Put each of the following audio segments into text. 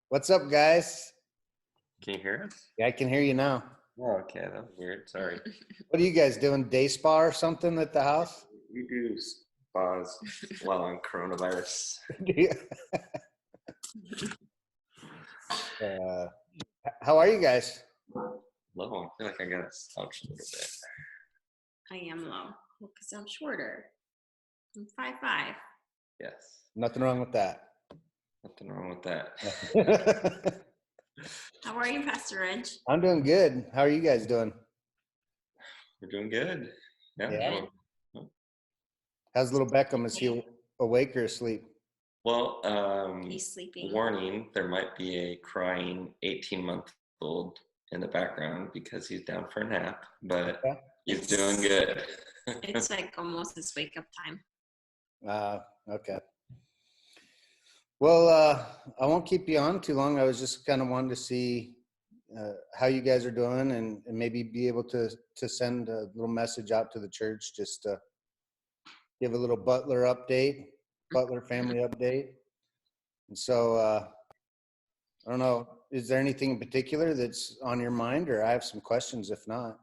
What's up, guys? Can you hear us? Yeah, I can hear you now. Oh, okay, that was weird. Sorry. What are you guys doing? Day spa or something at the house? We do spas while on coronavirus. uh, how are you guys? Low. I feel like I gotta slouch a little bit. I am low because I'm shorter. I'm 5'5". Yes. Nothing wrong with that. Nothing wrong with that. How are you, Pastor Reg? I'm doing good. How are you guys doing? We're doing good. Yeah. Well, How's little Beckham? Is he awake or asleep? He's sleeping. Warning, there might be a crying 18-month-old in the background because he's down for a nap, but he's doing good. It's like almost his wake-up time. Okay. Well, I won't keep you on too long. I was just kind of wanting to see how you guys are doing and maybe be able to send a little message out to the church, just to give a little Butler family update. And so, I don't know, is there anything in particular that's on your mind, or I have some questions if not?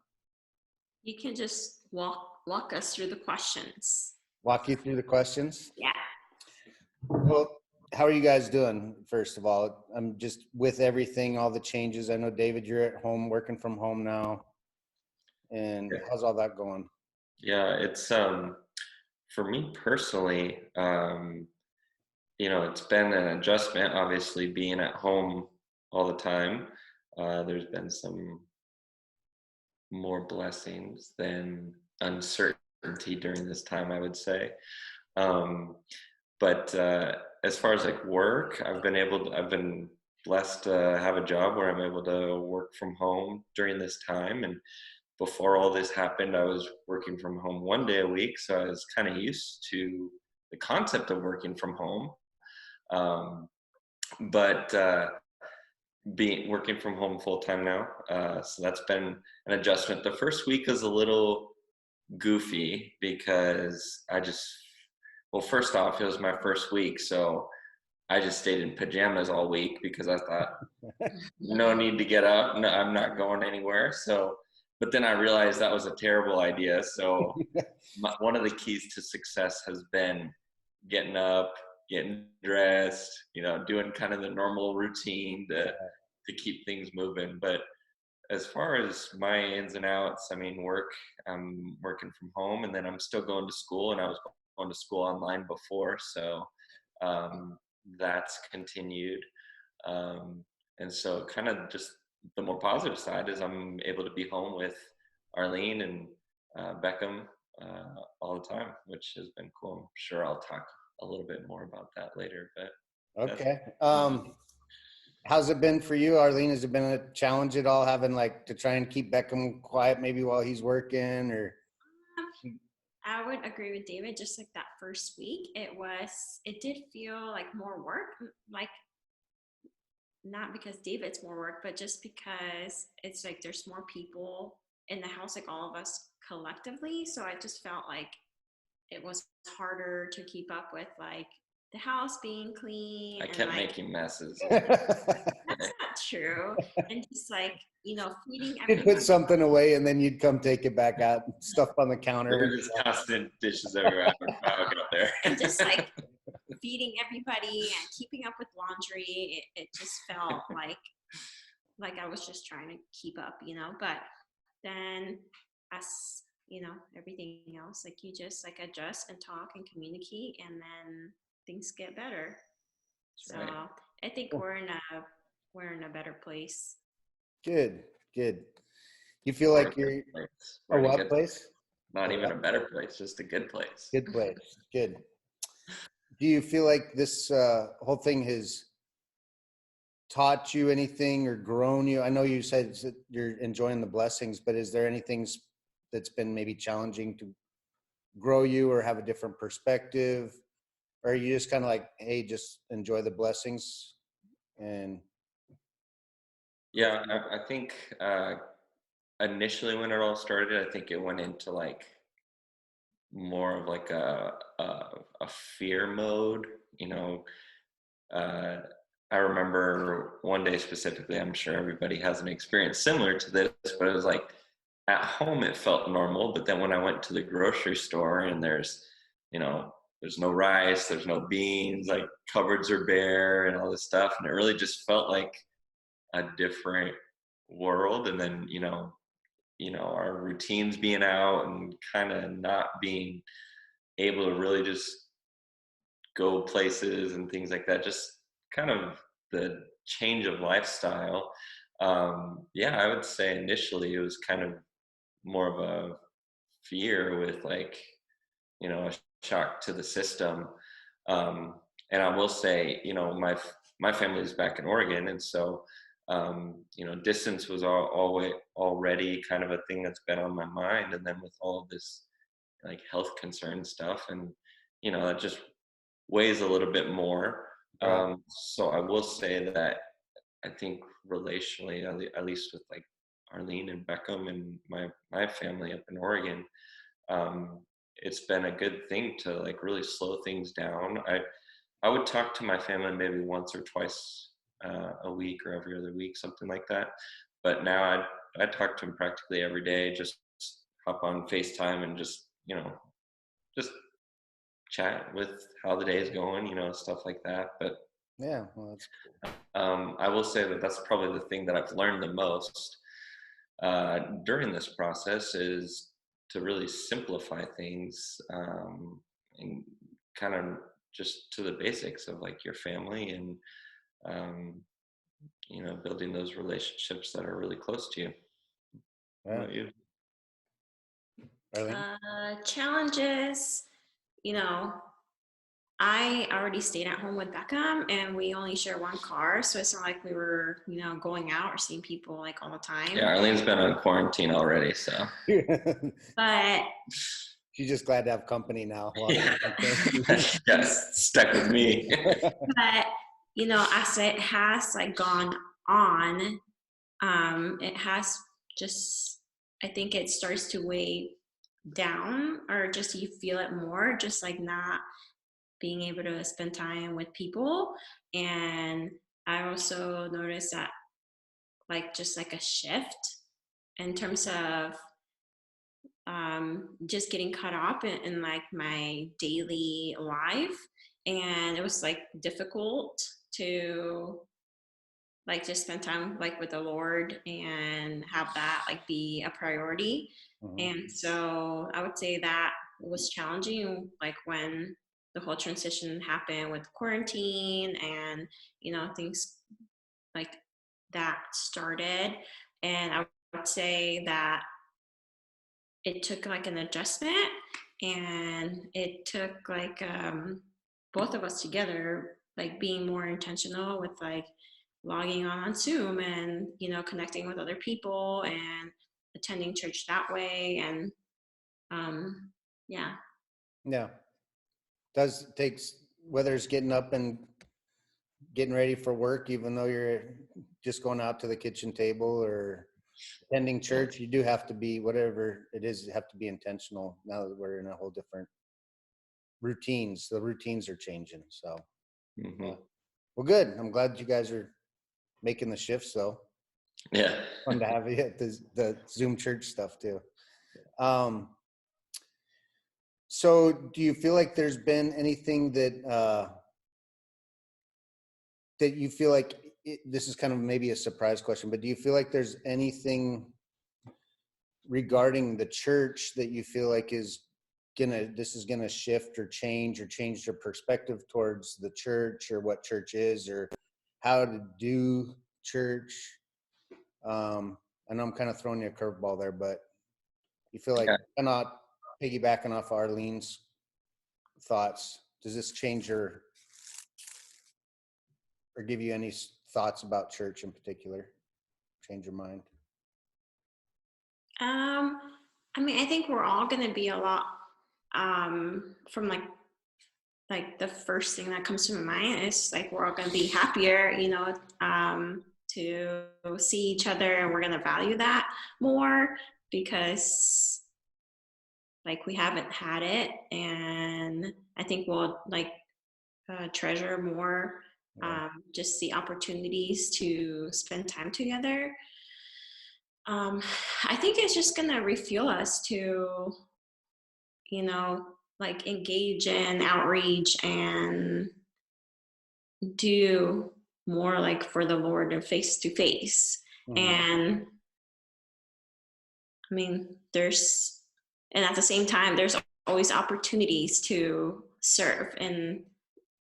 You can just walk us through the questions. Walk you through the questions? Yeah. Well, how are you guys doing, first of all? I'm just with everything, all the changes. I know, David, you're at home, working from home now. And how's all that going? Yeah, it's for me personally, it's been an adjustment, obviously, being at home all the time. There's been some more blessings than uncertainty during this time, I would say. But as far as like work, I've been blessed to have a job where I'm able to work from home during this time. And before all this happened, I was working from home 1 day a week. So I was kind of used to the concept of working from home. But working from home full time now. So that's been an adjustment. The first week is a little goofy because first off, it was my first week. So I just stayed in pajamas all week because I thought no need to get up. No, I'm not going anywhere. But then I realized that was a terrible idea. So one of the keys to success has been getting up, getting dressed, doing kind of the normal routine to keep things moving. But as far as my ins and outs, work, I'm working from home, and then I'm still going to school, and I was going to school online before. So that's continued. And so kind of just the more positive side is I'm able to be home with Arlene and Beckham all the time, which has been cool. I'm sure I'll talk a little bit more about that later. But okay. How's it been for you, Arlene? Has it been a challenge at all, having to try and keep Beckham quiet maybe while he's working, or? I would agree with David. Just like that first week, it did feel like more work, like not because David's more work, but just because it's like there's more people in the house, like all of us collectively. So I just felt like it was harder to keep up with like the house being clean. I kept making messes. That's not true. And just like, feeding everyone. You'd put something away and then you'd come take it back out, stuff on the counter. There's just constant dishes everywhere. Out there. And just like feeding everybody and keeping up with laundry, it just felt like I was just trying to keep up, but then as everything else, like you just like adjust and talk and communicate, and then things get better. So right. I think we're in a better place. Good. You feel like you're a what place? Not even a better place, just a good place. Good place. Good. Do you feel like this whole thing has taught you anything or grown you? I know you said that you're enjoying the blessings, but is there anything that's been maybe challenging to grow you or have a different perspective? Or are you just kind of like, hey, just enjoy the blessings? And yeah, I think initially when it all started, I think it went into like more of like a fear mode, I remember one day specifically, I'm sure everybody has an experience similar to this, but it was like at home it felt normal, but then when I went to the grocery store and you know, there's no rice, there's no beans, like cupboards are bare and all this stuff, and it really just felt like a different world. And then, our routines being out and kind of not being able to really just go places and things like that, just kind of the change of lifestyle. Yeah, I would say initially it was kind of more of a fear with like, a shock to the system. Um, and I will say, my family is back in Oregon, and so distance was always already kind of a thing that's been on my mind, and then with all of this like health concern stuff, and that just weighs a little bit more. Right. So I will say that I think relationally, at least with like Arlene and Beckham and my family up in Oregon, it's been a good thing to like really slow things down. I would talk to my family maybe once or twice a week or every other week, something like that. But now I talk to them practically every day. Just hop on FaceTime and just chat with how the day is going, stuff like that. But Yeah, well, that's cool. I will say that that's probably the thing that I've learned the most during this process is to really simplify things, and kind of just to the basics of like your family and um, building those relationships that are really close to you. How Yeah. about you? Arlene? Challenges, you know, I already stayed at home with Beckham and we only share one car. So it's not like we were, going out or seeing people like all the time. Yeah, Arlene's been on quarantine already, so But She's just glad to have company now. yeah, yes, stuck with me. but as it has like gone on, it has just, I think it starts to weigh down, or just you feel it more, just like not being able to spend time with people. And I also noticed that like just like a shift in terms of just getting caught up in like my daily life. And it was like difficult to like just spend time like with the Lord and have that like be a priority. Mhm. And so I would say that was challenging, like when the whole transition happened with quarantine and things like that started. And I would say that it took like an adjustment, and it took like both of us together like being more intentional with like logging on Zoom and connecting with other people and attending church that way. And yeah. Yeah. Does takes whether it's getting up and getting ready for work, even though you're just going out to the kitchen table or attending church, you do have to be, whatever it is, you have to be intentional now that we're in a whole different routines. The routines are changing. So, Mm-hmm. well, good. I'm glad you guys are making the shifts though. Yeah. Fun to have you at the Zoom church stuff too. So do you feel like there's been anything that that you feel like this is kind of maybe a surprise question, but do you feel like there's anything regarding the church that you feel like this is gonna shift or change your perspective towards the church or what church is or how to do church? I know I'm kind of throwing you a curveball there, but you feel like Yeah. not piggybacking off Arlene's thoughts. Does this change your or give you any thoughts about church in particular? Change your mind? I mean, I think we're all going to be a lot from like the first thing that comes to my mind is like we're all going to be happier, to see each other, and we're going to value that more because like we haven't had it. And I think we'll like treasure more Yeah. just the opportunities to spend time together. I think it's just gonna refuel us to, you know, like engage in outreach and do more like for the Lord and face to face. Mhm. And I mean, and at the same time, there's always opportunities to serve. And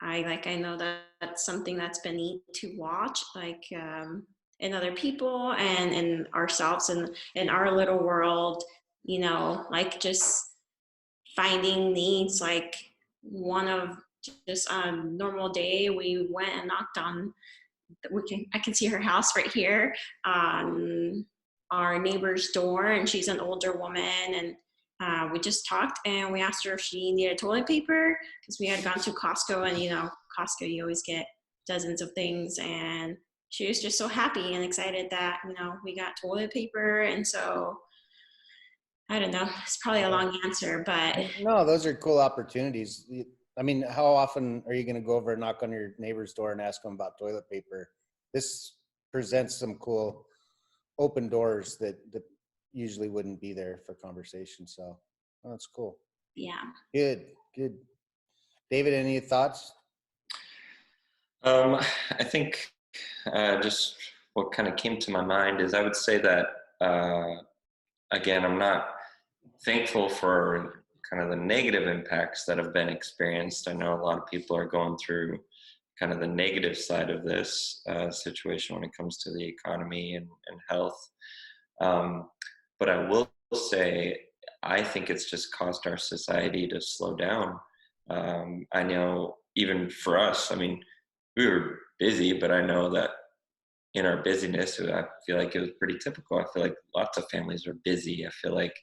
I know that that's something that's been neat to watch, like in other people and in ourselves and in our little world, like just finding needs. Like one of just on a normal day, we went and knocked on I can see her house right here, our neighbor's door, and she's an older woman. And we just talked, and we asked her if she needed toilet paper because we had gone to Costco, and Costco, you always get dozens of things. And she was just so happy and excited that we got toilet paper. And so I don't know. It's probably a long answer, but No, those are cool opportunities. I mean, how often are you going to go over and knock on your neighbor's door and ask them about toilet paper? This presents some cool open doors that usually wouldn't be there for conversation. So that's cool. yeah. Good, good. David, any thoughts? I think just what kind of came to my mind is I would say that, again, I'm not thankful for kind of the negative impacts that have been experienced. I know a lot of people are going through kind of the negative side of this situation when it comes to the economy and health. But I will say, I think it's just caused our society to slow down. I know even for us, I mean, we were busy, but I know that in our busyness, I feel like it was pretty typical. I feel like lots of families are busy. I feel like,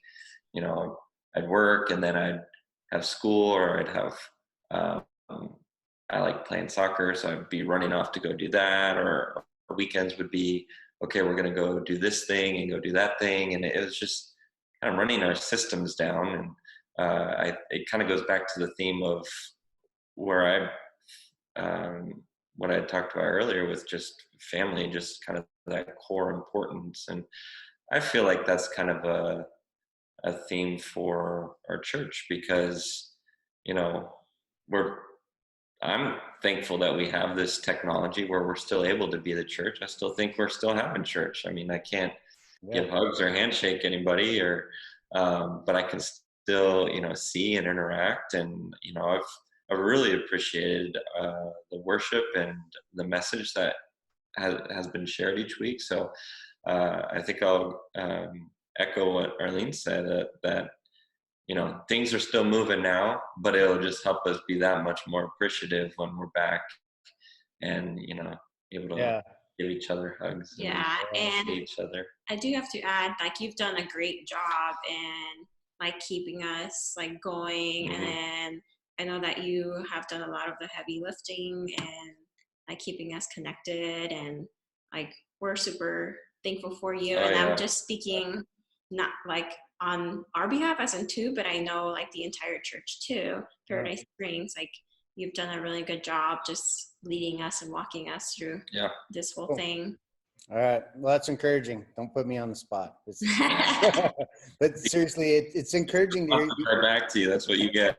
I'd work and then I'd have school, or I'd have, um, I like playing soccer, so I'd be running off to go do that, or weekends would be, okay, we're going to go do this thing and go do that thing. And it was just kind of running our systems down. And it kind of goes back to the theme of where what I talked about earlier with just family, just kind of that core importance. And I feel like that's kind of a theme for our church because, you know, I'm thankful that we have this technology where we're still able to be the church. I still think we're still having church. I mean, I can't give hugs or handshake anybody, but I can still, see and interact. And, I've really appreciated the worship and the message that has been shared each week. So I think I'll echo what Arlene said, that things are still moving now, but it'll just help us be that much more appreciative when we're back and, able to Yeah. give each other hugs Yeah, and see and each other. I do have to add, like, you've done a great job in like keeping us like going, and then I know that you have done a lot of the heavy lifting and like keeping us connected, and like we're super thankful for you. Oh, And I'm yeah. just speaking not like on our behalf as in two, but I know like the entire church too, Paradise Springs, like you've done a really good job just leading us and walking us through Yeah. this whole Cool. thing. All right. Well, that's encouraging. Don't put me on the spot. But seriously, it's encouraging to hear you. Right back to you. That's what you get.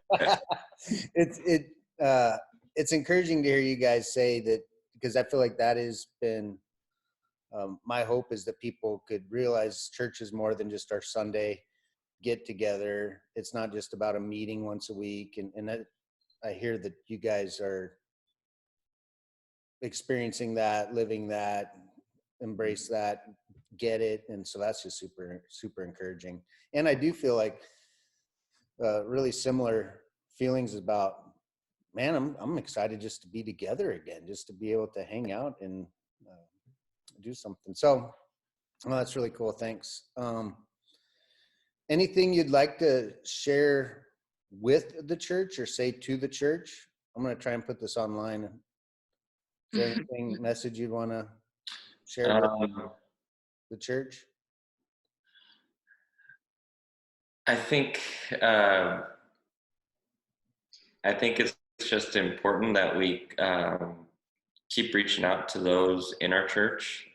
It's encouraging to hear you guys say that, because I feel like that has been my hope, is that people could realize church is more than just our Sunday get together. It's not just about a meeting once a week. And I hear that you guys are experiencing that, living that, embrace that, get it. And so that's just super, super encouraging. And I do feel like really similar feelings about, man, I'm excited just to be together again, just to be able to hang out and do something. So that's really cool. Thanks. Anything you'd like to share with the church or say to the church? I'm going to try and put this online. Is there anything message you'd want to share with the church? I think it's just important that we keep reaching out to those in our church,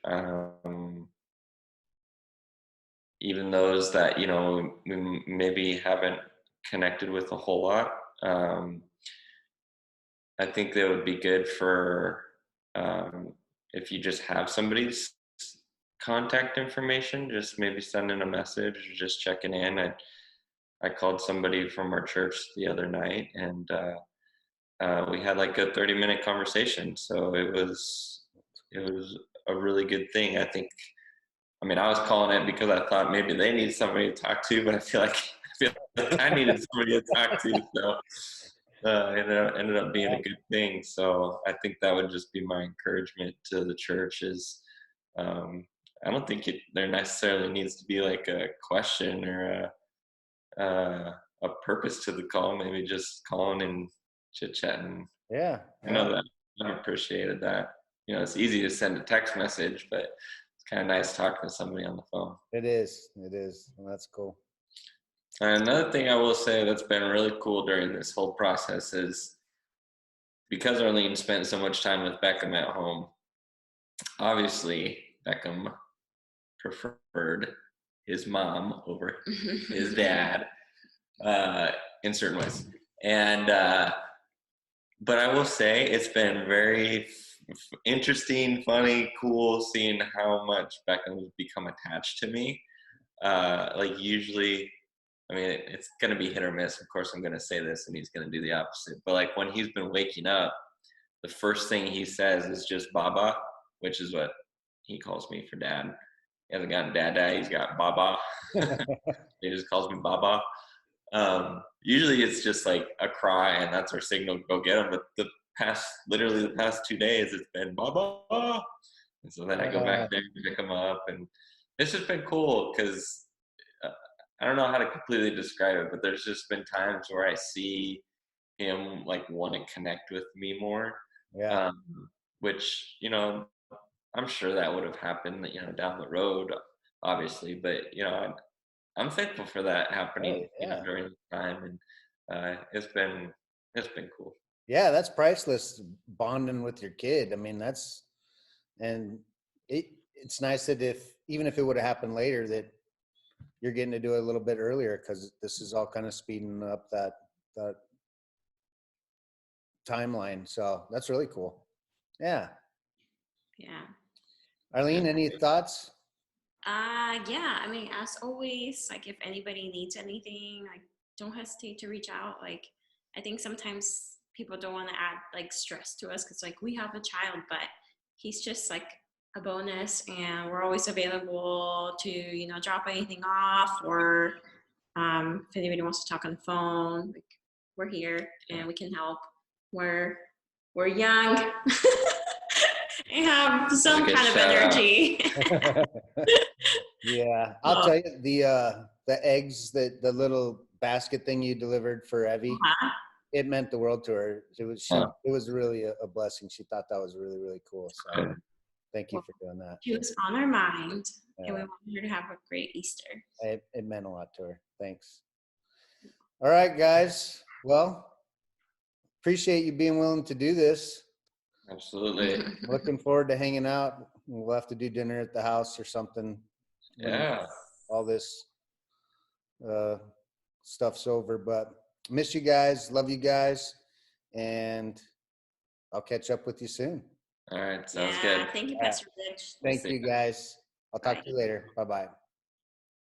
even those that, you know, we maybe haven't connected with a whole lot. I think that would be good for, if you just have somebody's contact information, just maybe sending a message or just checking in. I called somebody from our church the other night, and we had like a 30-minute conversation. So it was a really good thing. I think. I mean, I was calling it because I thought maybe they need somebody to talk to, but I feel like I needed somebody to talk to. So it ended up being a good thing. So I think that would just be my encouragement to the church is, I don't think there necessarily needs to be like a question or a purpose to the call. Maybe just calling and chit chatting. Yeah. I know that I've appreciated that. You know, it's easy to send a text message, but it's kind of nice talking to somebody on the phone. It is. Well, that's cool. And another thing I will say that's been really cool during this whole process is because Arlene spent so much time with Beckham at home, obviously Beckham preferred his mom over his dad in certain ways. And but I will say it's been very interesting, funny, cool seeing how much Beckham has become attached to me. Like usually, I mean, it's going to be hit or miss. Of course, I'm going to say this and he's going to do the opposite. But like when he's been waking up, the first thing he says is just Baba, which is what he calls me for dad. He hasn't gotten dad, he's got Baba. He just calls me Baba. Usually it's just like a cry and that's our signal to go get him. But literally the past 2 days, it's been Baba. And so then I go back there and pick him up. And it's just been cool because I don't know how to completely describe it, but there's just been times where I see him like want to connect with me more. Yeah. Which, you know, I'm sure that would have happened, you know, down the road, obviously, but you know, I'm thankful for that happening, you know, during the time, and it's been cool. Yeah, that's priceless, bonding with your kid. I mean, and it's nice that even if it would have happened later, that you're getting to do it a little bit earlier because this is all kind of speeding up that timeline. So that's really cool. Yeah. Yeah. Arlene, any thoughts? Yeah, I mean, as always, like if anybody needs anything, like don't hesitate to reach out. Like I think sometimes people don't want to add like stress to us because like we have a child, but he's just like a bonus and we're always available to, you know, drop anything off or if anybody wants to talk on the phone, like we're here and we can help. We're young and have some kind of energy. Yeah, I'll tell you the eggs, the little basket thing you delivered for Evie, it meant the world to her. It was really a blessing. She thought that was really, really cool. So thank you for doing that. She was on our mind, and we wanted her to have a great Easter. It meant a lot to her. Thanks. All right, guys. Well, appreciate you being willing to do this. Absolutely. Looking forward to hanging out. We'll have to do dinner at the house or something. Yeah. All this stuff's over, but miss you guys. Love you guys. And I'll catch up with you soon. All right. Sounds good. Thank you, Pastor Rich. Thank you, guys. I'll talk to you later. Bye-bye.